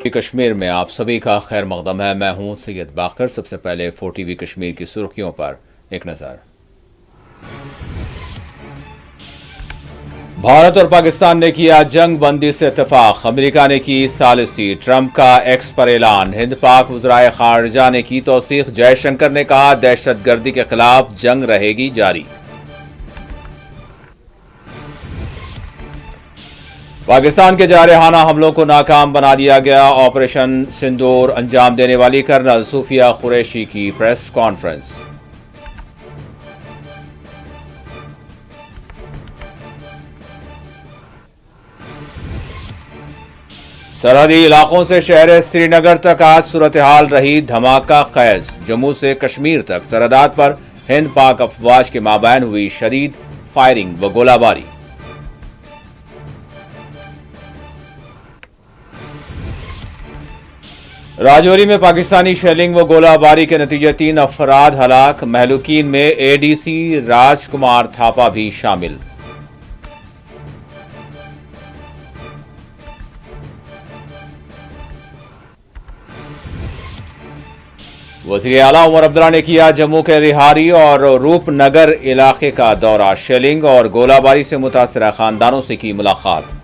कश्मीर में आप सभी का खैर मकदम है। मैं हूं सैयद बाकर। सबसे पहले 4 कश्मीर की सुर्खियों पर एक नजर। भारत और पाकिस्तान ने किया जंग बंदी से इत्तेफाक। अमेरिका ने की सालिसी। ट्रंप का एक्स पर ऐलान। हिंद पाक वज़राए खारजा ने की तौसीक। जयशंकर ने कहा दहशतगर्दी के खिलाफ जंग रहेगी जारी। पाकिस्तान के जारहाना हमलों को नाकाम बना दिया गया। ऑपरेशन सिंदूर अंजाम देने वाली कर्नल सूफिया कुरैशी की प्रेस कॉन्फ्रेंस। सरहदी इलाकों से शहर श्रीनगर तक आज सूरत हाल रही धमाका खैज। जम्मू से कश्मीर तक सरहदात पर हिंद पाक अफवाज के माबैन हुई शदीद फायरिंग व गोलाबारी। राजौरी में पाकिस्तानी शेलिंग व गोलाबारी के नतीजे 3 अफराद हलाक। महलूकीन में एडीसी राजकुमार थापा भी शामिल। वज़ीर आला उमर अब्दुल्ला ने किया जम्मू के रिहारी और रूपनगर इलाके का दौरा। शेलिंग और गोलाबारी से मुतासरा खानदानों से की मुलाकात।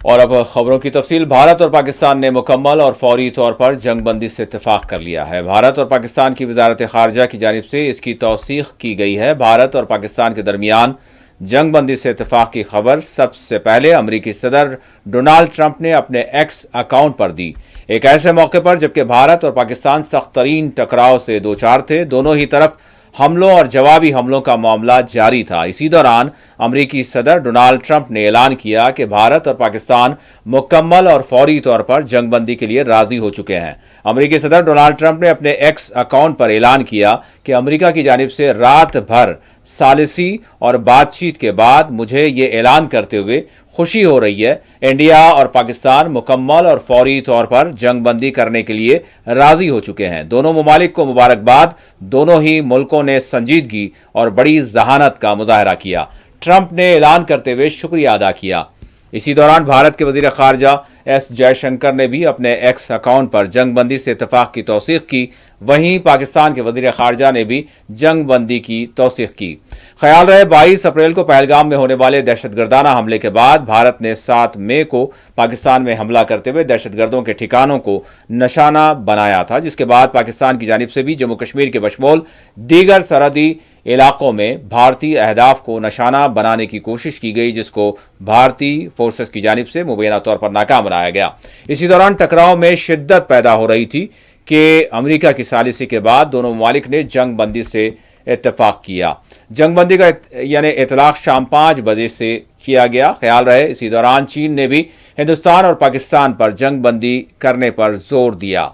और अब खबरों की तफसील। भारत और पाकिस्तान ने मुकम्मल और फौरी तौर पर जंगबंदी से इत्तेफाक कर लिया है। भारत और पाकिस्तान की वजारत खारजा की जानिब से इसकी तौसीक की गई है। भारत और पाकिस्तान के दरमियान जंगबंदी से इत्तेफाक की खबर सबसे पहले अमरीकी सदर डोनाल्ड ट्रंप ने अपने एक्स अकाउंट पर दी। एक ऐसे मौके पर जबकि भारत और पाकिस्तान सख्त तरीन टकराव से दो चार थे। दोनों ही तरफ हमलों और जवाबी हमलों का मामला जारी था। इसी दौरान अमरीकी सदर डोनाल्ड ट्रंप ने ऐलान किया कि भारत और पाकिस्तान मुकम्मल और फौरी तौर पर जंगबंदी के लिए राजी हो चुके हैं। अमरीकी सदर डोनाल्ड ट्रंप ने अपने एक्स अकाउंट पर ऐलान किया कि अमरीका की जानिब से रात भर सालिसी और बातचीत के बाद मुझे ये ऐलान करते हुए खुशी हो रही है, इंडिया और पाकिस्तान मुकम्मल और फौरी तौर पर जंगबंदी करने के लिए राजी हो चुके हैं। दोनों ममालिक को मुबारकबाद। दोनों ही मुल्कों ने संजीदगी और बड़ी जहानत का मुजाहरा किया। ट्रंप ने ऐलान करते हुए शुक्रिया अदा किया। इसी दौरान भारत के वजीर खारजा एस जयशंकर ने भी अपने एक्स अकाउंट पर जंगबंदी से इत्तेफाक की तौसीक की। वहीं पाकिस्तान के वजीर खारजा ने भी जंगबंदी की तौसीक की। ख्याल रहे 22 अप्रैल को पहलगाम में होने वाले दहशतगर्दाना हमले के बाद भारत ने 7 मई को पाकिस्तान में हमला करते हुए दहशतगर्दों के ठिकानों को निशाना बनाया था, जिसके बाद पाकिस्तान की जानिब से भी जम्मू कश्मीर के बशमोल दीगर सरहदी इलाकों में भारतीय अहदाफ को निशाना बनाने की कोशिश की गई, जिसको भारतीय फोर्सेस की जानिब से मुबैना तौर पर नाकाम बनाया गया। इसी दौरान टकराव में शिद्दत पैदा हो रही थी कि अमेरिका की सालिसी के बाद दोनों ममालिक ने जंग बंदी से इत्तेफाक किया। जंगबंदी का यानी इतलाक शाम 5 बजे से किया गया। ख्याल रहे इसी दौरान चीन ने भी हिंदुस्तान और पाकिस्तान पर जंग बंदी करने पर जोर दिया।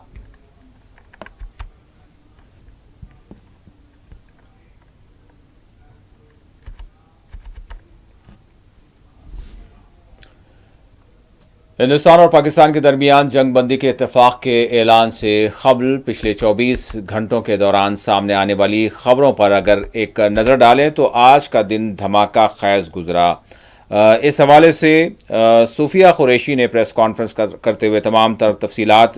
हिंदुस्तान और पाकिस्तान के दरमियान जंगबंदी के इत्तेफाक के ऐलान से कबल पिछले 24 घंटों के दौरान सामने आने वाली खबरों पर अगर एक नज़र डालें तो आज का दिन धमाका खैज गुजरा। इस हवाले से सूफिया कुरैशी ने प्रेस कॉन्फ्रेंस करते हुए तमाम तर तफसीलात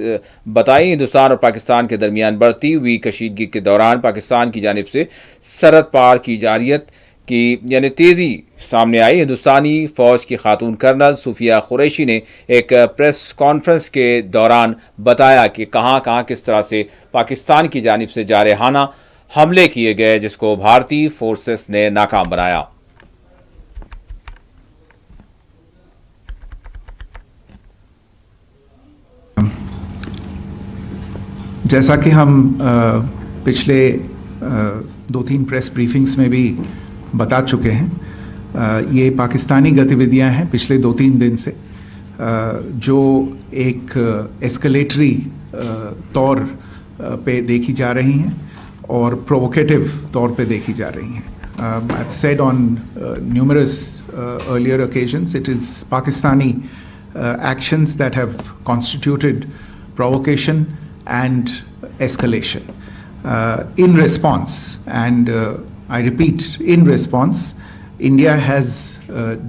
बताई। हिंदुस्तान और पाकिस्तान के दरमियान बढ़ती हुई कशीदगी के दौरान पाकिस्तान की जानिब से सरहद पार की जारियत की यानी तेज़ी सामने आई। हिंदुस्तानी फ़ौज की खातून कर्नल सूफिया कुरैशी ने एक प्रेस कॉन्फ्रेंस के दौरान बताया कि कहाँ कहाँ किस तरह से पाकिस्तान की जानिब से जारहाना हमले किए गए, जिसको भारतीय फोर्सेस ने नाकाम बनाया। जैसा कि हम पिछले 2-3 प्रेस ब्रीफिंग्स में भी बता चुके हैं, ये पाकिस्तानी गतिविधियां हैं पिछले 2-3 दिन से, जो एक एस्केलेटरी तौर पे देखी जा रही हैं और प्रोवोकेटिव तौर पे देखी जा रही हैं। I've said on numerous earlier occasions, it is Pakistani actions that have constituted provocation and escalation in response, and I repeat, in response, India has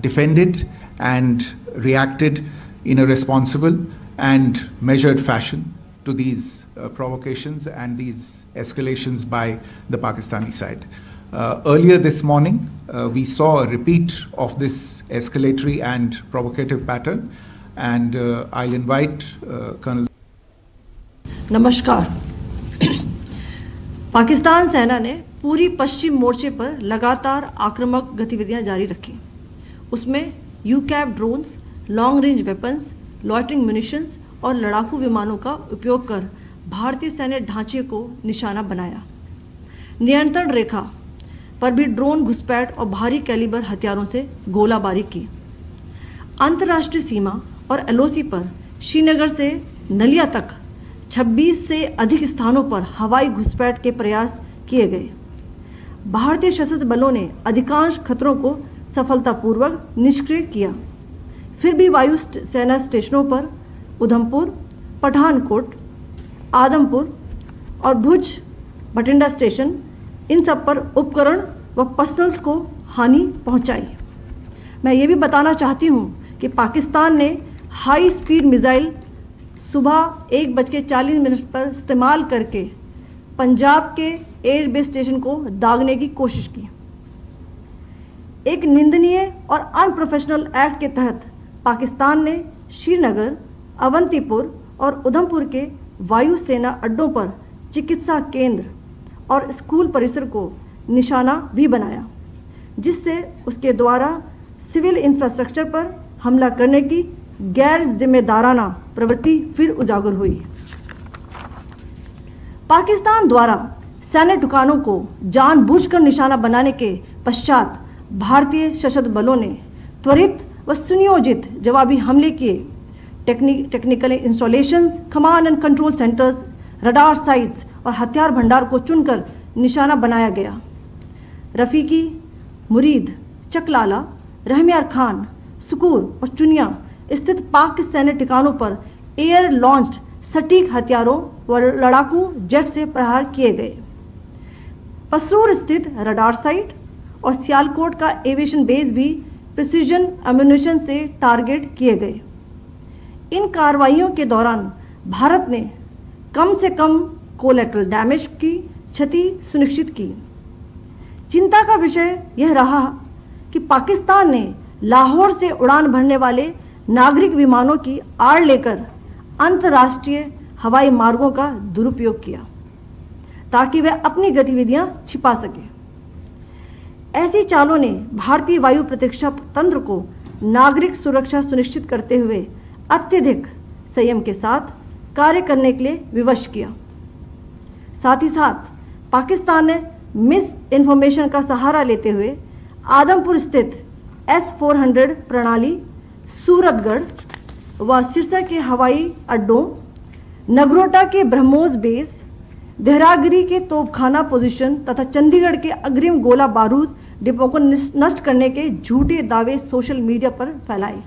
defended and reacted in a responsible and measured fashion to these provocations and these escalations by the Pakistani side. Earlier this morning, we saw a repeat of this escalatory and provocative pattern, and I'll invite Colonel. नमस्कार। पाकिस्तान सेना ने पूरी पश्चिम मोर्चे पर लगातार आक्रामक गतिविधियां जारी रखी। उसमें यूकैप drones, long range weapons, loitering munitions और लड़ाकू विमानों का उपयोग कर भारतीय सैन्य ढांचे को निशाना बनाया। नियंत्रण रेखा पर भी ड्रोन घुसपैठ और भारी कैलिबर हथियारों से गोलाबारी की। अंतर्राष्ट्रीय सीमा और एलओसी पर श्रीनगर से नलिया तक 26 से अधिक स्थानों पर हवाई घुसपैठ के प्रयास किए गए। भारतीय सशस्त्र बलों ने अधिकांश खतरों को सफलतापूर्वक निष्क्रिय किया। फिर भी वायु सेना स्टेशनों पर उधमपुर, पठानकोट, आदमपुर और भुज बठिंडा स्टेशन, इन सब पर उपकरण व पर्सनल्स को हानि पहुंचाई। मैं ये भी बताना चाहती हूं कि पाकिस्तान ने हाई स्पीड मिसाइल सुबह 1:40 पर इस्तेमाल करके पंजाब के एयरबेस स्टेशन को दागने की कोशिश की। एक निंदनीय और अनप्रोफेशनल एक्ट के तहत पाकिस्तान ने श्रीनगर, अवंतीपुर और उधमपुर के वायुसेना अड्डों पर चिकित्सा केंद्र और स्कूल परिसर को निशाना भी बनाया, जिससे उसके द्वारा सिविल इंफ्रास्ट्रक्चर पर हमला करने की गैर जिम्मेदाराना प्रवृत्ति फिर उजागर हुई। पाकिस्तान द्वारा सैन्य ठिकानों को जानबूझकर निशाना बनाने के पश्चात भारतीय सशस्त्र बलों ने त्वरित व सुनियोजित जवाबी हमले किए। Technical installations, command and control centres, radar sites और हथियार भंडार को चुनकर निशाना बनाया गया। रफीकी, मुरीद, चकलाला, रहमियार खान, सुकूर और चुनिया स्थित पाक सैन्य ठिकानों पर एयर लॉन्च्ड सटीक हथियारों व लड़ाकू जेट से प्रहार किए गए। पसरूर स्थित रडार साइट और सियालकोट का एविएशन बेस भी प्रिसीजन एम्यूनिशन से टारगेट किए गए। इन कार्रवाइयों के दौरान भारत ने कम से कम कोलैटरल डैमेज की क्षति सुनिश्चित की। चिंता का विषय यह रहा कि पाकिस्तान ने लाहौर से उड़ान भरने वाले नागरिक विमानों की आड़ लेकर अंतर्राष्ट्रीय हवाई मार्गों का दुरुपयोग किया ताकि वह अपनी गतिविधियां छिपा सके। ऐसी चालों ने भारतीय वायु प्रतिरक्षा तंत्र को नागरिक सुरक्षा सुनिश्चित करते हुए अत्यधिक संयम के साथ कार्य करने के लिए विवश किया। साथ ही साथ पाकिस्तान ने मिस इन्फॉर्मेशन का सहारा लेते हुए आदमपुर स्थित S-400 प्रणाली, सूरतगढ़ व सिरसा के हवाई अड्डों, नगरोटा के ब्रह्मोस बेस, देहरागिरी के तोपखाना पोजीशन तथा चंडीगढ़ के अग्रिम गोला बारूद डिपो को नष्ट करने के झूठे दावे सोशल मीडिया पर फैलाए।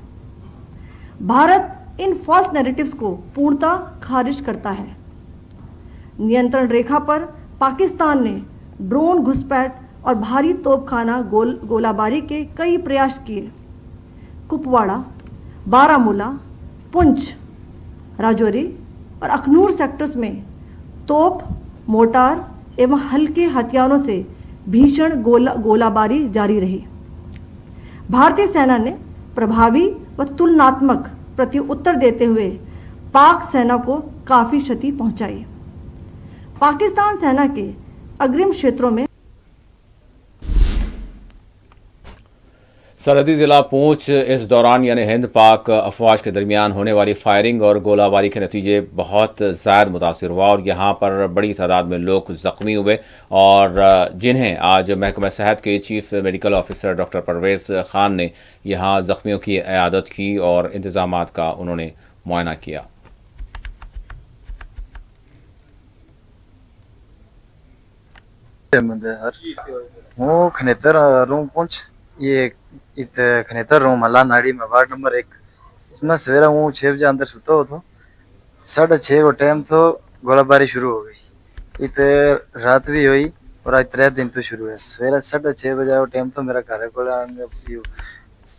भारत इन फॉल्स नैरेटिव्स को पूर्णतः खारिज करता है। नियंत्रण रेखा पर पाकिस्तान ने ड्रोन घुसपैठ और भारी तोपखाना गोलाबारी के कई प्रयास किए। कुपवाड़ा, बारामूला, पुंछ, राजौरी और अखनूर सेक्टर्स में तोप, मोर्टार एवं हल्के हथियारों से भीषण गोलाबारी जारी रही। भारतीय सेना ने प्रभावी व तुलनात्मक प्रत्युत्तर देते हुए पाक सेना को काफी क्षति पहुंचाई। पाकिस्तान सेना के अग्रिम क्षेत्रों में सरहदी जिला पूंछ इस दौरान यानी हिंद पाक अफवाज के दरमियान होने वाली फायरिंग और गोलाबारी के नतीजे बहुत ज़्यादा मुतासिर हुआ और यहाँ पर बड़ी तादाद में लोग ज़ख्मी हुए और जिन्हें आज महकमा सेहत के chief medical officer doctor Parvez Khan ने यहाँ ज़ख्मियों की इयादत की और इंतज़ामात का उन्होंने मुआयना किया। हूँ खनेतर रूम पुंछ ये इत खनेतर रूम हल्ला नाड़ी में वार्ड नंबर 1। इसमें सवेरा हूँ 6 बजे अंदर सुता हो तो 6:30 को टाइम तो गोलाबारी शुरू हो गई। इत रात भी हुई और आज 3 दिन तो शुरू है। सवेरे 6:30 बजे वो टाइम तो मेरा घर को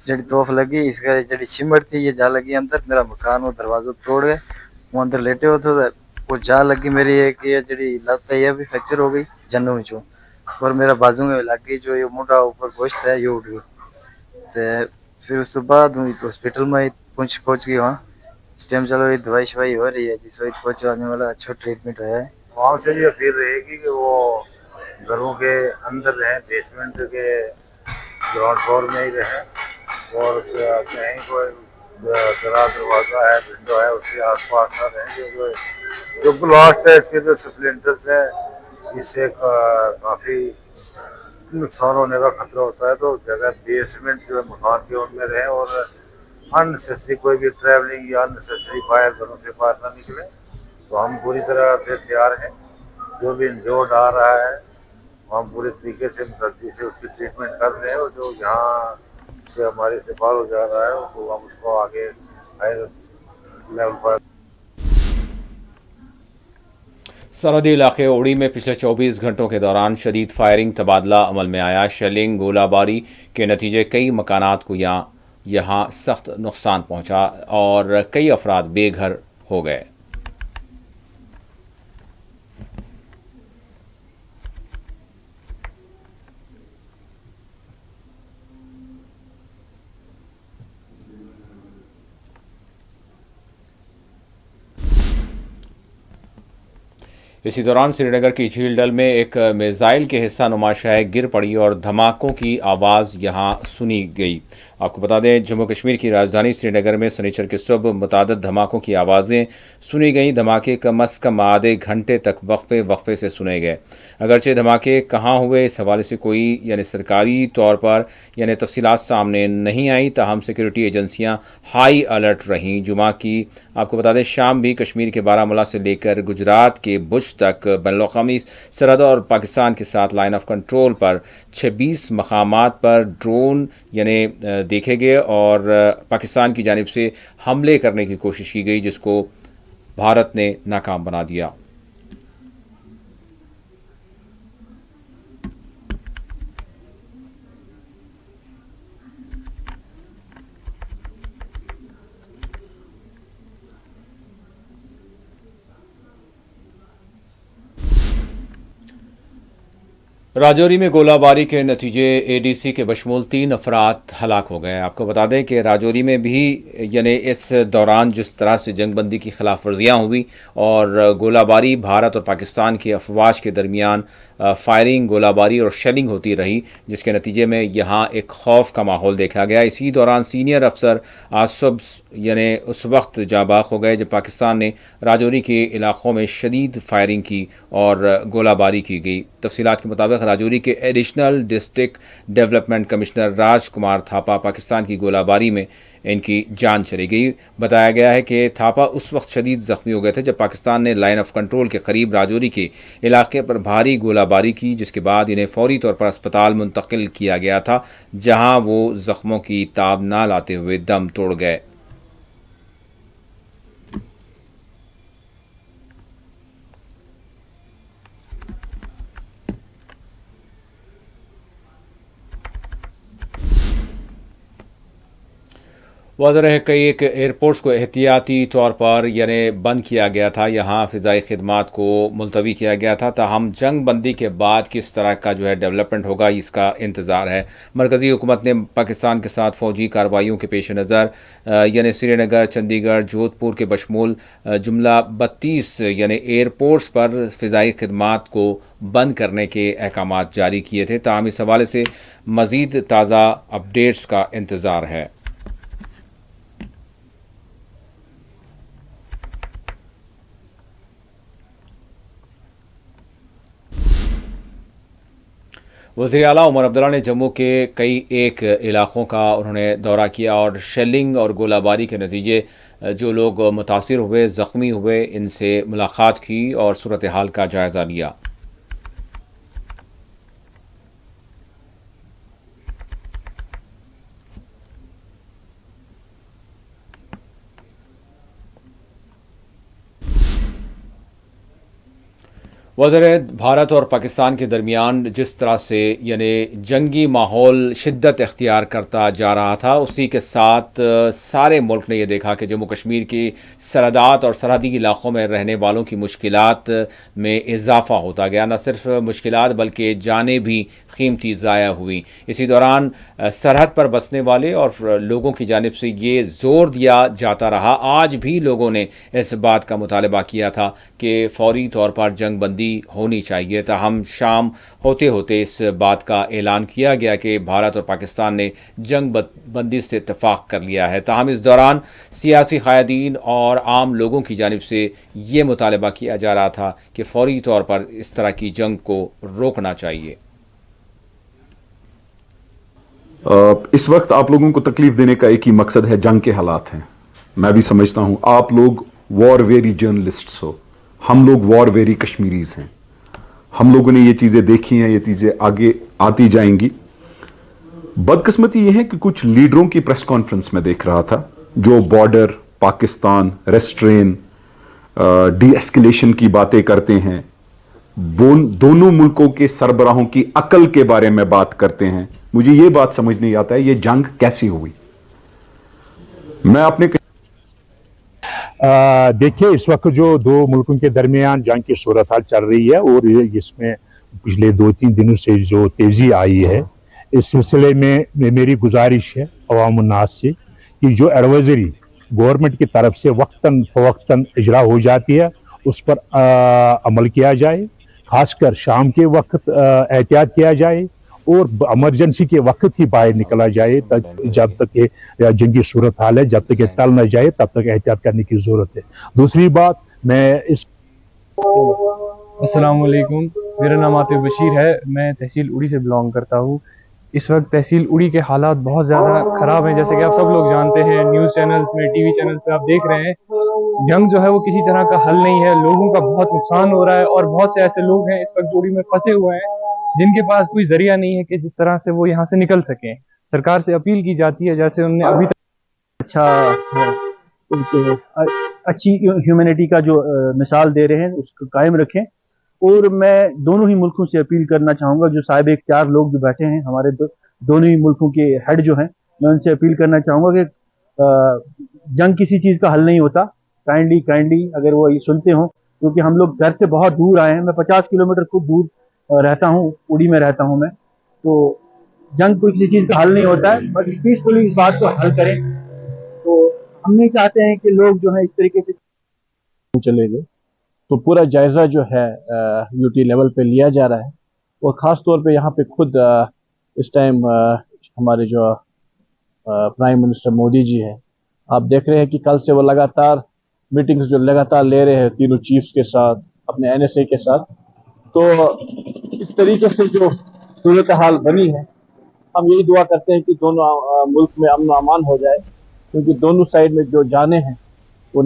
जड़ी तोफ लगी इसका जड़ी चिमट थी ये जा लगी अंदर मेरा मकान वो दरवाजा तोड़ गए वो अंदर लेटे हो तो वो जा लगी मेरी एक ये जड़ी लत है ये भी फ्रैक्चर हो गई जन्नू में चो और मेरा बाजू में लग गई जो ये मोटा ऊपर गोश्त है ये उठ गई तो फिर उसके बाद हॉस्पिटल में पहुंच गई वहाँ इस टाइम चलो ये दवाई शवाई हो रही है जिस वक्त पहुंचाने वाला अच्छा ट्रीटमेंट है। वहाँ से ये अपील रहेगी कि वो घरों के अंदर रहें, बेसमेंट के ग्राउंड फ्लोर में ही रहें और कहीं कोई दरा दरवाजा है विंडो है उसके आसपास ना रहें। जो ब्लास्ट है इसके जो स्प्लिंटर्स है इससे काफ़ी नुकसान होने का खतरा होता है। तो जगह बेसमेंट जो है मकान के उनमें रहें और अननेसेसरी कोई भी ट्रैवलिंग या अननेसेसरी बाहर घरों से बाहर ना निकले। तो हम पूरी तरह से तैयार हैं। जो भी इंजोर्ड आ रहा है हम पूरे तरीके से मुतद्दी से उसकी ट्रीटमेंट कर रहे हैं और जो यहाँ से हमारे से बाहर हो जा रहा है तो हम उसको आगे हायर लेवल पर। सरहदी इलाके उड़ी में पिछले 24 घंटों के दौरान शदीद फायरिंग तबादला अमल में आया। शेलिंग गोलाबारी के नतीजे कई मकानात को यहाँ सख्त नुकसान पहुंचा और कई अफराद बेघर हो गए। इसी दौरान श्रीनगर की झील डल में एक मिसाइल के हिस्सा नुमा शय गिर पड़ी और धमाकों की आवाज़ यहां सुनी गई। आपको बता दें जम्मू कश्मीर की राजधानी श्रीनगर में शनिचर की सुबह मुतादिद धमाकों की आवाज़ें सुनी गईं। धमाके कम अज़ कम आधे घंटे तक वक्फे से सुने गए। अगरचे धमाके कहाँ हुए इस हवाले से कोई सरकारी तौर पर तफसीलात सामने नहीं आई, ताहम सिक्योरिटी एजेंसियाँ हाई अलर्ट रहीं। जुमा की आपको बता दें शाम भी कश्मीर के बारामूला से लेकर गुजरात के भुज तक बैनुल-अक़वामी सरहद और पाकिस्तान के साथ लाइन ऑफ कंट्रोल पर 26 मकामात पर ड्रोन देखे गए और पाकिस्तान की जानिब से हमले करने की कोशिश की गई जिसको भारत ने नाकाम बना दिया। राजौरी में गोलाबारी के नतीजे एडीसी के बशमूल 3 अफराद हलाक हो गए। आपको बता दें कि राजौरी में भी इस दौरान जिस तरह से जंगबंदी की खिलाफ वर्जियाँ हुई और गोलाबारी भारत और पाकिस्तान की अफवाज के दरमियान फायरिंग गोलाबारी और शेलिंग होती रही जिसके नतीजे में यहाँ एक खौफ का माहौल देखा गया। इसी दौरान सीनियर अफसर आज सुबह उस वक्त जाबाक हो गए जब पाकिस्तान ने राजौरी के इलाक़ों में शदीद फायरिंग की और गोलाबारी की गई। तफसीलात के मुताबिक राजौरी के additional district development commissioner Raj Kumar Thapa Pakistan की गोलाबारी में इनकी जान चली गई। बताया गया है कि थापा उस वक्त शदीद ज़ख्मी हो गए थे जब पाकिस्तान ने लाइन ऑफ कंट्रोल के करीब राजौरी के इलाके पर भारी गोलाबारी की जिसके बाद इन्हें फौरी तौर पर अस्पताल मुंतकिल किया गया था जहां वो ज़ख्मों की ताब ना लाते हुए दम तोड़ गए। वाज़ेह है कई एक एयरपोर्ट्स को एहतियाती तौर पर बंद किया गया था, यहाँ फ़िज़ाई खिदमात को मुलतवी किया गया था। ताहम जंग बंदी के बाद किस तरह का डेवलपमेंट होगा इसका इंतज़ार है। मरकज़ी हुकूमत ने पाकिस्तान के साथ फ़ौजी कार्रवाइयों के पेश नज़र श्रीनगर, चंडीगढ़, जोधपुर के बशमूल जुमला 32 एयरपोर्ट्स पर फ़िज़ाई खिदमात को बंद करने के अहकामात जारी किए थे। ताहम इस हवाले से मज़ीद ताज़ा अपडेट्स का इंतज़ार है। वज़ीर आला उमर अब्दुल्ला ने जम्मू के कई एक इलाक़ों का उन्होंने दौरा किया और शेलिंग और गोलाबारी के नतीजे जो लोग मुतासिर हुए, ज़ख्मी हुए, इनसे मुलाकात की और सूरत हाल का जायज़ा लिया। वज़ीर भारत और पाकिस्तान के दरमियान जिस तरह से यानी जंगी माहौल शिद्दत इख्तियार करता जा रहा था, उसी के साथ सारे मुल्क ने यह देखा कि जम्मू कश्मीर की सरहदात और सरहदी इलाक़ों में रहने वालों की मुश्किलात में इजाफ़ा होता गया। न सिर्फ मुश्किलात बल्कि जानें भी कीमती ज़ाया हुई। इसी दौरान सरहद पर बसने वाले और लोगों की जानिब से ये ज़ोर दिया जाता रहा, आज भी लोगों ने इस बात का मुतालबा किया था कि फ़ौरी तौर पर जंग बंदी होनी चाहिए। ताहम शाम होते होते इस बात का ऐलान किया गया कि भारत और पाकिस्तान ने जंग बंदी से इत्तफ़ाक़ कर लिया है। ताहम इस दौरान सियासी क़ायदीन और आम लोगों की जानिब से ये मुतालबा किया जा रहा था कि फ़ौरी तौर पर इस तरह की जंग को रोकना चाहिए। इस वक्त आप लोगों को तकलीफ देने का एक ही मकसद है, जंग के हालात हैं। मैं भी समझता हूं आप लोग वॉर वेरी जर्नलिस्ट्स हो, हम लोग वॉर वेरी कश्मीरीज हैं। हम लोगों ने ये चीजें देखी हैं, ये चीजें आगे आती जाएंगी। बदकिस्मती ये है कि कुछ लीडरों की प्रेस कॉन्फ्रेंस में देख रहा था जो border, Pakistan, restrain, D escalation की बातें करते हैं, दोनों मुल्कों के सरबराहों की अकल के बारे में बात करते हैं। मुझे ये बात समझ नहीं आता है ये जंग कैसी हुई। मैं अपने देखिए, इस वक्त जो दो मुल्कों के दरमियान जंग की सूरत हाल चल रही है और इसमें पिछले 2-3 दिनों से जो तेजी आई है, इस सिलसिले में मेरी गुजारिश है अवाम उन्नास से कि जो एडवाइजरी गवर्नमेंट की तरफ से वक्तन फवक्तन इजरा हो जाती है उस पर अमल किया जाए। खासकर शाम के वक्त एहतियात किया जाए और इमरजेंसी के वक्त ही बाहर निकला जाए। जब तक ये जंगी सूरत हाल है, जब तक ये टल न जाए तब तक एहतियात करने की जरूरत है। दूसरी बात, मैं इस अस्सलाम वालेकुम, मेरा नाम आतिफ बशीर है, मैं तहसील उड़ी से बिलोंग करता हूँ। इस वक्त तहसील उड़ी के हालात बहुत ज़्यादा ख़राब हैं, जैसे कि आप सब लोग जानते हैं। न्यूज़ चैनल्स में, टीवी चैनल्स पे आप देख रहे हैं, जंग जो है वो किसी तरह का हल नहीं है। लोगों का बहुत नुकसान हो रहा है और बहुत से ऐसे लोग हैं इस वक्त उड़ी में फंसे हुए हैं जिनके पास कोई जरिया नहीं है कि जिस तरह से वो यहाँ से निकल सकें। सरकार से अपील की जाती है, जैसे उन्होंने अभी तक अच्छी ह्यूमैनिटी का जो मिसाल दे रहे हैं उसको कायम रखें। और मैं दोनों ही मुल्कों से अपील करना चाहूँगा, जो साहिब इख्तियार लोग जो बैठे हैं हमारे दोनों ही मुल्कों के हेड जो हैं, मैं उनसे अपील करना चाहूँगा कि जंग किसी चीज़ का हल नहीं होता। काइंडली अगर वो ये सुनते हों, क्योंकि हम लोग घर से बहुत दूर आए हैं। मैं 50 किलोमीटर खूब दूर रहता हूँ, उड़ी में रहता हूँ मैं। तो जंग कोई किसी चीज़ का हल नहीं होता है, बस पीसफुली इस बात को हल करें। तो हम नहीं चाहते हैं कि लोग जो है इस तरीके से चले गए। तो पूरा जायज़ा जो है यूटी लेवल पे लिया जा रहा है और ख़ास तौर पे यहाँ पे खुद इस टाइम हमारे जो प्राइम मिनिस्टर मोदी जी हैं, आप देख रहे हैं कि कल से वो लगातार मीटिंग्स जो लगातार ले रहे हैं तीनों चीफ्स के साथ, अपने NSA के साथ। तो इस तरीके से जो सूरत हाल बनी है, हम यही दुआ करते हैं कि दोनों मुल्क में अमन अमान हो जाए, क्योंकि दोनों साइड में जो जाने हैं वो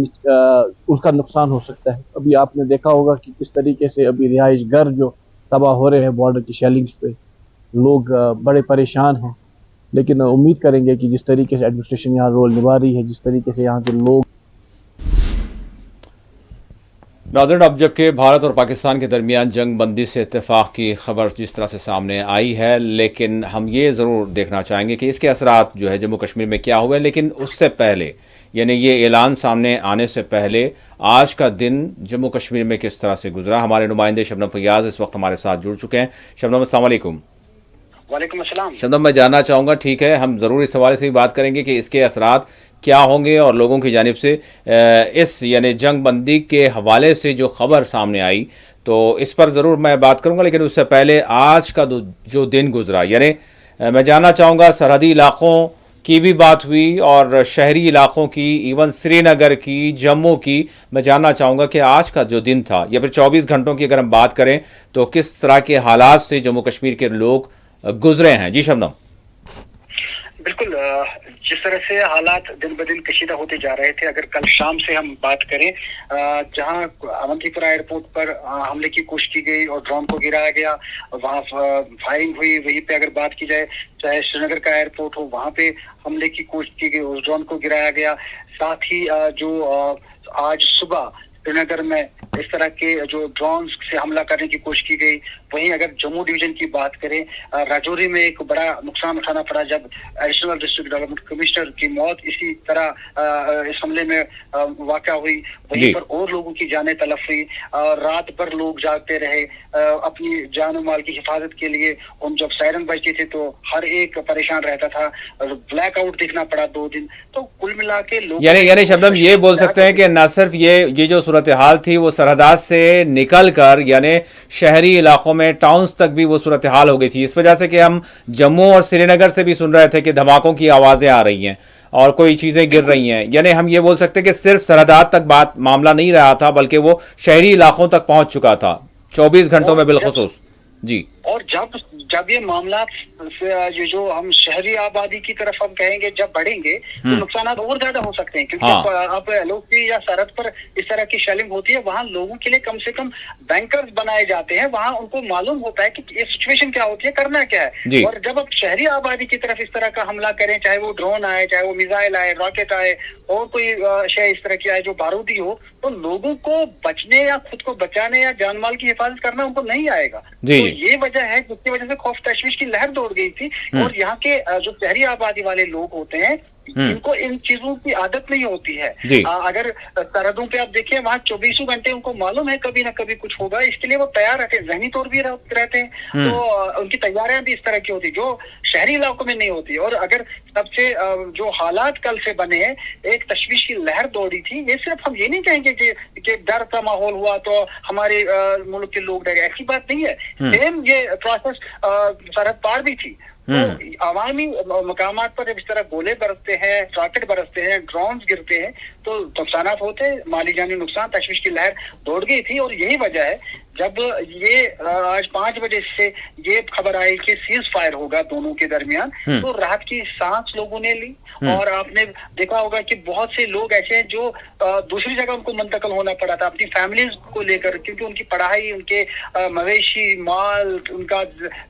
उसका नुकसान हो सकता है। अभी आपने देखा होगा कि किस तरीके से अभी रिहाइश घर जो तबाह हो रहे हैं बॉर्डर की शेलिंग्स पे, लोग बड़े परेशान हैं। लेकिन उम्मीद करेंगे कि जिस तरीके से एडमिनिस्ट्रेशन यहाँ रोल निभा रही है, जिस तरीके से यहाँ के लोग। नाज़रीन, अब जबकि भारत और पाकिस्तान के दरमियान जंग बंदी से इत्तेफाक की खबर जिस तरह से सामने आई है, लेकिन हम ये ज़रूर देखना चाहेंगे कि इसके असरात जो है जम्मू कश्मीर में क्या हुए। लेकिन उससे पहले, यानी ये ऐलान सामने आने से पहले, आज का दिन जम्मू कश्मीर में किस तरह से गुजरा, हमारे नुमाइंदे शबनम फैयाज इस वक्त हमारे साथ जुड़ चुके हैं। शबनम, अस्सलाम वालेकुम। वालेकुम अस्सलाम। शबनम, मैं जानना चाहूँगा, ठीक है, हम ज़रूर इस हवाले से भी बात करेंगे कि इसके असरात क्या होंगे और लोगों की जानिब से इस यानी जंग बंदी के हवाले से जो खबर सामने आई, तो इस पर ज़रूर मैं बात करूँगा। लेकिन उससे पहले आज का जो दिन गुजरा, यानी मैं जानना चाहूँगा सरहदी इलाक़ों की भी बात हुई और शहरी इलाक़ों की, इवन श्रीनगर की, जम्मू की। मैं जानना चाहूँगा कि आज का जो दिन था या फिर 24 घंटों की अगर हम बात करें तो किस तरह के हालात से जम्मू कश्मीर के लोग गुजरे हैं। जी शबनम। बिल्कुल, जिस तरह से हालात दिन ब दिन कशीदा होते जा रहे थे, अगर कल शाम से हम बात करें, जहां अवंतीपुरा एयरपोर्ट पर हमले की कोशिश की गई और ड्रोन को गिराया गया, वहां फायरिंग हुई। वहीं पे अगर बात की जाए, चाहे श्रीनगर का एयरपोर्ट हो, वहां पे हमले की कोशिश की गई, उस ड्रोन को गिराया गया। साथ ही जो आज सुबह श्रीनगर में इस तरह के जो ड्रोन से हमला करने की कोशिश की गई। वहीं अगर जम्मू डिवीजन की बात करें, राजौरी में एक बड़ा नुकसान उठाना पड़ा जब एडिशनल डिस्ट्रिक्ट डेवलपमेंट कमिश्नर की मौत इसी तरह इस हमले में वाक़या हुई। वहीं पर और लोगों की जानें तलफ हुई। रात भर लोग जागते रहे अपनी जान और माल की हिफाजत के लिए। उन जब सायरन बजती थी तो हर एक परेशान रहता था। ब्लैकआउट देखना पड़ा 2 दिन। तो कुल मिला के लोग यानी शबनम ये बोल सकते हैं कि न सिर्फ ये जो सूरत हाल थी वो सरहदात से निकल कर यानी शहरी इलाकों में टाउन्स तक भी वो सूरत हाल हो गई थी, इस वजह से कि हम जम्मू और श्रीनगर से भी सुन रहे थे कि धमाकों की आवाज़ें आ रही हैं और कोई चीज़ें गिर रही हैं। यानी हम ये बोल सकते हैं कि सिर्फ सरहदात तक मामला नहीं रहा था बल्कि वो शहरी इलाकों तक पहुंच चुका था 24 घंटों में बिलखुसूस। जी। और जब ये मामला ये जो हम शहरी आबादी की तरफ हम कहेंगे जब बढ़ेंगे तो नुकसान और ज्यादा हो सकते हैं, क्योंकि अब एलओसी या सरहद पर इस तरह की शेलिंग होती है, वहाँ लोगों के लिए कम से कम बैंकर्स बनाए जाते हैं। वहाँ उनको मालूम होता है कि ये सिचुएशन क्या होती है, करना क्या है। और जब अब शहरी आबादी की तरफ इस तरह का हमला करें, चाहे वो ड्रोन आए, चाहे वो मिसाइल आए, रॉकेट आए और कोई शय इस तरह की आए जो बारूदी हो, तो लोगों को बचने या खुद को बचाने या जान माल की हिफाजत करना उनको नहीं आएगा। तो ये वजह है जिसकी वजह से खौफ तशवीश की लहर दौड़ गई थी। और यहाँ के जो शहरी आबादी वाले लोग होते हैं इनको इन चीजों की आदत नहीं होती है। अगर सरहदों पे आप देखिए वहाँ 24 घंटे उनको मालूम है कभी ना कभी कुछ होगा, इसके लिए वो तैयार रहते हैं, जहनी तौर भी रहते हैं। तो उनकी तैयारियां भी इस तरह की होती जो शहरी इलाकों में नहीं होती। और अगर सबसे जो हालात कल से बने हैं, एक तशवीश की लहर दौड़ी थी, ये सिर्फ हम ये नहीं कहेंगे कि डर का माहौल हुआ तो हमारे मुल्क के लोग डरे, ऐसी बात नहीं है। सेम ये प्रोसेस सरहद पार भी थी। तो अवामी मकामात पर जब इस तरह गोले बरसते हैं, रॉकेट बरसते हैं, ड्रोन्स गिरते हैं तो नुकसानात होते हैं, माली जानी नुकसान, तशवीश की लहर दौड़ गई थी। और यही वजह है जब ये आज 5 बजे से ये खबर आई कि सीज फायर होगा दोनों के दरमियान, तो राहत की सांस लोगों ने ली। और आपने देखा होगा कि बहुत से लोग ऐसे हैं जो दूसरी जगह उनको मुंतकिल होना पड़ा था अपनी फैमिलीज को लेकर, क्योंकि उनकी पढ़ाई, उनके मवेशी माल, उनका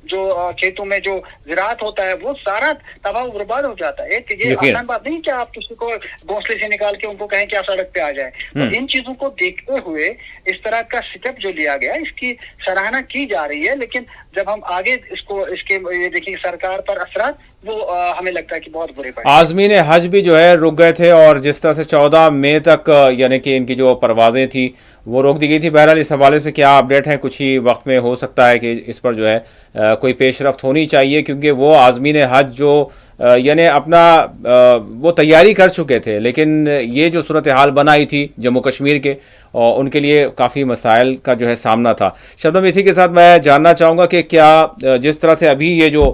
जो खेतों में जो ज़राअत होता है वो सारा तबाह बर्बाद हो जाता है। एक ये आसान बात नहीं कि आप किसी को घोंसले से निकाल के उनको कहें कि आप सड़क पे आ जाए। तो इन चीजों को देखते हुए इस तरह का स्टेप जो लिया गया इसकी सराहना की जा रही है। लेकिन जब हम आगे इसके ये देखिए सरकार पर असरात वो हमें लगता है कि बहुत बुरे पड़े। आज़मीन हज भी जो है रुक गए थे और जिस तरह से 14 मई तक यानी कि इनकी जो परवाजें थी वो रोक दी गई थी। बहरहाल इस हवाले से क्या अपडेट है, कुछ ही वक्त में हो सकता है कि इस पर जो है कोई पेशरफ्त होनी चाहिए, क्योंकि वो आज़मीन हज जो यानी अपना वो तैयारी कर चुके थे, लेकिन ये जो सूरत हाल बनाई थी जम्मू कश्मीर के और उनके लिए काफ़ी मसाइल का जो है सामना था। शबनम, इसी के साथ मैं जानना चाहूँगा कि क्या जिस तरह से अभी ये जो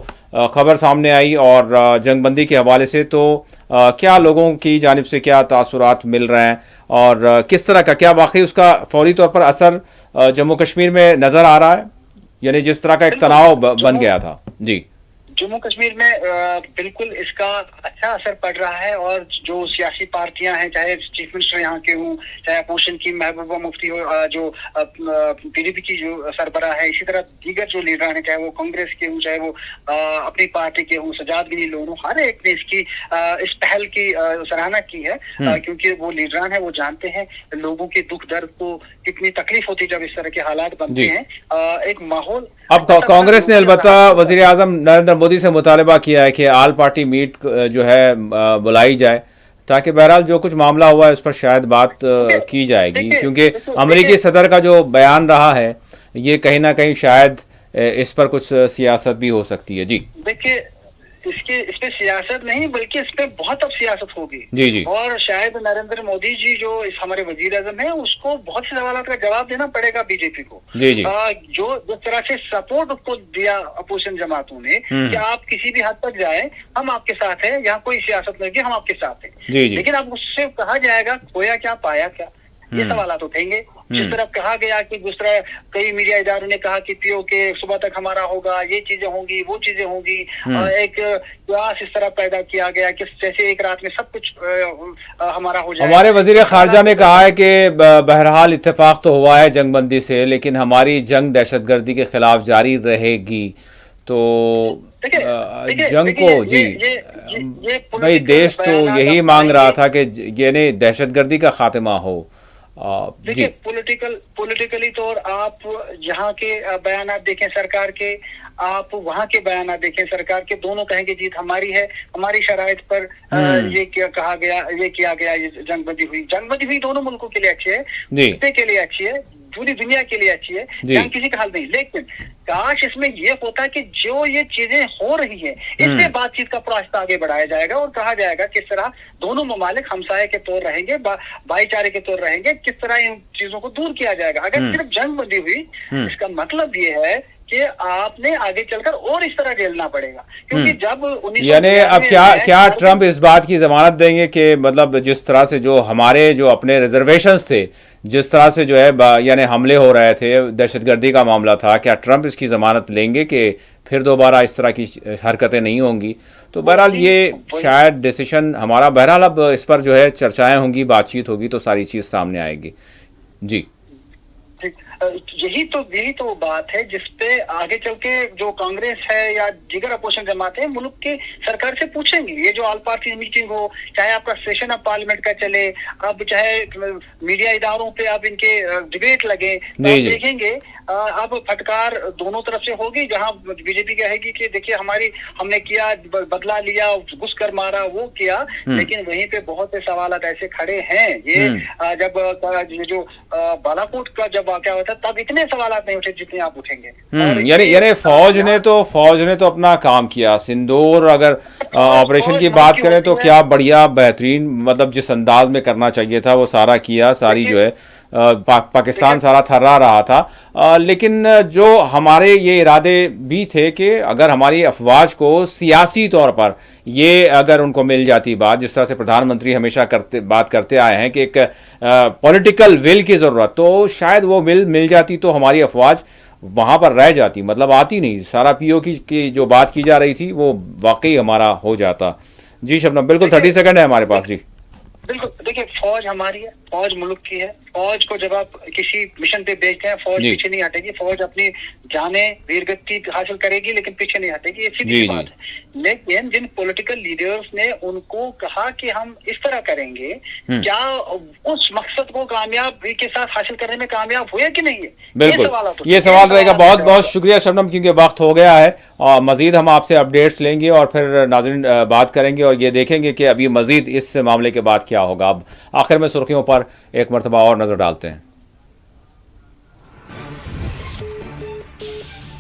खबर सामने आई और जंगबंदी के हवाले से, तो क्या लोगों की जानिब से क्या तासुरात मिल रहे हैं और किस तरह का, क्या वाकई उसका फौरी तौर पर असर जम्मू कश्मीर में नज़र आ रहा है, यानी जिस तरह का एक तनाव बन गया था? जी, जम्मू कश्मीर में बिल्कुल इसका अच्छा असर पड़ रहा है। और जो सियासी पार्टियां हैं, चाहे चीफ मिनिस्टर यहाँ के हों, चाहे अपोजिशन की महबूबा मुफ्ती हो, जो पीडीपी की जो सरबराह है, इसी तरह दीगर जो लीडर हैं, चाहे वो कांग्रेस के हों, चाहे वो अपनी पार्टी के हों, सजाद गिनी लोग हों, हर एक ने इसकी इस पहल की सराहना की है। क्योंकि वो लीडरान है, वो जानते हैं लोगों के दुख दर्द को कितनी तकलीफ होती है जब इस तरह के हालात बनते हैं। एक माहौल अब कांग्रेस ने अलबत्ता वजीर आजम नरेंद्र मोदी से मुतालबा किया है कि आल पार्टी मीट जो है बुलाई जाए, ताकि बहरहाल जो कुछ मामला हुआ है उस पर शायद बात की जाएगी, क्योंकि अमेरिकी सदर का जो बयान रहा है ये कहीं ना कहीं शायद इस पर कुछ सियासत भी हो सकती है। जी देखिए, इस पे सियासत नहीं बल्कि इस पे बहुत अब सियासत होगी। जी। और शायद नरेंद्र मोदी जी जो इस हमारे वजीर आजम है उसको बहुत से सवालों का जवाब देना पड़ेगा बीजेपी को। जी। जो जिस तरह से सपोर्ट उसको दिया अपोजिशन जमातों ने कि आप किसी भी हद तक जाए, हम आपके साथ हैं, यहाँ कोई सियासत नहीं, हम आपके साथ हैं। लेकिन अब उससे कहा जाएगा खोया क्या पाया क्या, ये सवाल उठेंगे। जिस तरह कहा गया कि दूसरा कई मीडिया इदारों ने कहा कि पीओ के सुबह तक हमारा होगा, ये चीजें होंगी, वो चीजें होंगी, एक क्लास इस तरह पैदा किया गया कि जैसे एक रात में सब कुछ हमारा हो जाए। हमारे वजीर खारजा ने कहा है कि बहरहाल इत्तेफाक तो हुआ है जंगबंदी से, लेकिन हमारी जंग दहशतगर्दी के खिलाफ जारी रहेगी। तो जंग को जी भाई देश तो यही मांग रहा था कि यानी दहशतगर्दी का खात्मा हो देखिए पॉलिटिकली तौर आप यहाँ के बयानात देखें सरकार के, आप वहाँ के बयानात देखें सरकार के, दोनों कहेंगे जीत हमारी है, हमारी शराइत पर ये क्या कहा गया, ये किया गया, ये जंगबंदी हुई दोनों मुल्कों के लिए अच्छी है, खित्ते के लिए अच्छी है, पूरी दुनिया के लिए अच्छी है, जंग किसी का हल नहीं। लेकिन काश इसमें ये होता कि जो ये चीजें हो रही है इससे बातचीत का रास्ता आगे बढ़ाया जाएगा और कहा जाएगा किस तरह दोनों ममालिक हमसाये के तौर रहेंगे, भाईचारे के तौर रहेंगे, किस तरह इन चीजों को दूर किया जाएगा। अगर सिर्फ जंग बंदी हुई इसका मतलब ये है कि आपने आगे चलकर और इस तरह झेलना पड़ेगा, क्योंकि जब यानी अब क्या ट्रंप इस बात की जमानत देंगे कि मतलब जिस तरह से जो हमारे जो अपने रिजर्वेशंस थे, जिस तरह से जो है यानी हमले हो रहे थे, दहशतगर्दी का मामला था, क्या ट्रंप इसकी जमानत लेंगे कि फिर दोबारा इस तरह की हरकतें नहीं होंगी? तो बहरहाल ये शायद डिसीजन हमारा, बहरहाल अब इस पर जो है चर्चाएं होंगी, बातचीत होगी तो सारी चीज सामने आएगी। जी यही तो वो बात है जिसपे आगे चल के जो कांग्रेस है या दीगर अपोजिशन जमात है मुल्क के सरकार से पूछेंगे। ये जो ऑल पार्टी मीटिंग हो, चाहे आपका सेशन ऑफ पार्लियामेंट का चले, अब चाहे मीडिया इदारों पे अब इनके डिबेट लगे, तो आप देखेंगे अब फटकार दोनों तरफ से होगी। जहां बीजेपी कहेगी कि देखिए हमने किया, बदला लिया, घुस कर मारा, वो किया, लेकिन वहीं पे बहुत से सवाल ऐसे खड़े हैं। ये जब जो बालाकोट का जब वाकया हुआ था तब इतने सवाल नहीं उठे जितने आप उठेंगे। यानी फौज ने तो अपना काम किया। सिंदूर अगर ऑपरेशन की बात करें तो क्या बढ़िया बेहतरीन, मतलब जिस अंदाज में करना चाहिए था वो सारा किया, सारी जो है पाकिस्तान सारा थर्रा रहा था। लेकिन जो हमारे ये इरादे भी थे कि अगर हमारी अफवाज को सियासी तौर पर ये अगर उनको मिल जाती बात, जिस तरह से प्रधानमंत्री हमेशा बात करते आए हैं कि एक पॉलिटिकल विल की ज़रूरत, तो शायद वो विल मिल जाती तो हमारी अफवाज वहाँ पर रह जाती, मतलब आती नहीं। सारा पीओके की जो बात की जा रही थी वो वाकई हमारा हो जाता। जी शबनम, बिल्कुल 30 सेकंड है हमारे पास। जी बिल्कुल, देखिए फौज हमारी है, फौज मुल्क की है। फौज को जब आप किसी मिशन पे भेजते हैं फौज पीछे नहीं हटेगी, फौज अपनी जाने वीरगति हासिल करेगी लेकिन पीछे नहीं हटेगी, ये सीधी बात है। लेकिन जिन पॉलिटिकल लीडर्स ने उनको कहा कि हम इस तरह करेंगे, क्या उस मकसद को कामयाबी के साथ हासिल करने में कामयाब हुए कि नहीं है? बिल्कुल, ये सवाल रहेगा। बहुत बहुत शुक्रिया शबनम, क्योंकि वक्त हो गया है और मजीद हम आपसे अपडेट्स लेंगे और फिर नाज़रीन बात करेंगे और ये देखेंगे कि अभी मजीद इस मामले के बाद क्या होगा। अब आखिर में सुर्खियों पर एक मरतबा और नजर डालते हैं।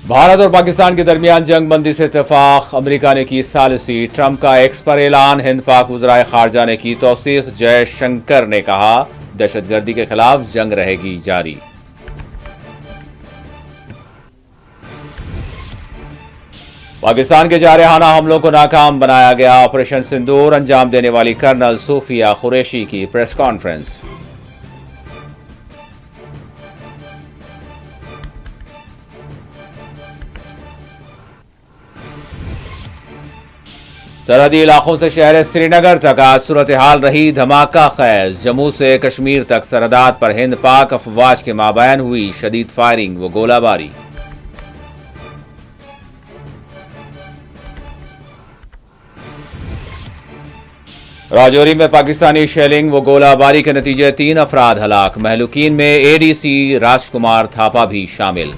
भारत और पाकिस्तान के दरमियान जंग बंदी से इत्तेफाक, अमेरिका ने की सालिसी, ट्रंप का एक्स पर ऐलान, हिंद पाक वज़राए खारजा ने की तौसीक, जयशंकर ने कहा दहशतगर्दी के खिलाफ जंग रहेगी जारी। पाकिस्तान के जारहाना हमलों को नाकाम बनाया गया, ऑपरेशन सिंदूर अंजाम देने वाली कर्नल सूफिया कुरैशी की प्रेस कॉन्फ्रेंस। सरहदी इलाकों से शहर श्रीनगर तक आज सूरत हाल रही धमाका खैज। जम्मू से कश्मीर तक सरहदात पर हिंद पाक अफवाज के माबैन हुई शदीद फायरिंग व गोलाबारी। राजौरी में पाकिस्तानी शेलिंग व गोलाबारी के नतीजे 3 अफराद हलाक, महलूकीन में एडीसी राजकुमार थापा भी शामिल।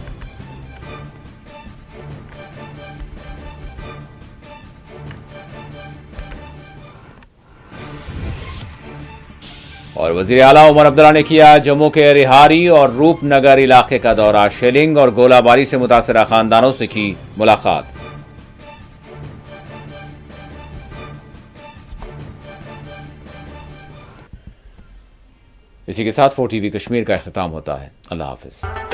और वजीर आला उमर अब्दुल्ला ने किया जम्मू के रिहारी और रूपनगर इलाके का दौरा, शेलिंग और गोलाबारी से मुतासरा खानदानों से की मुलाकात। इसी के साथ 4TV कश्मीर का इख्तिताम होता है। अल्लाह हाफिज।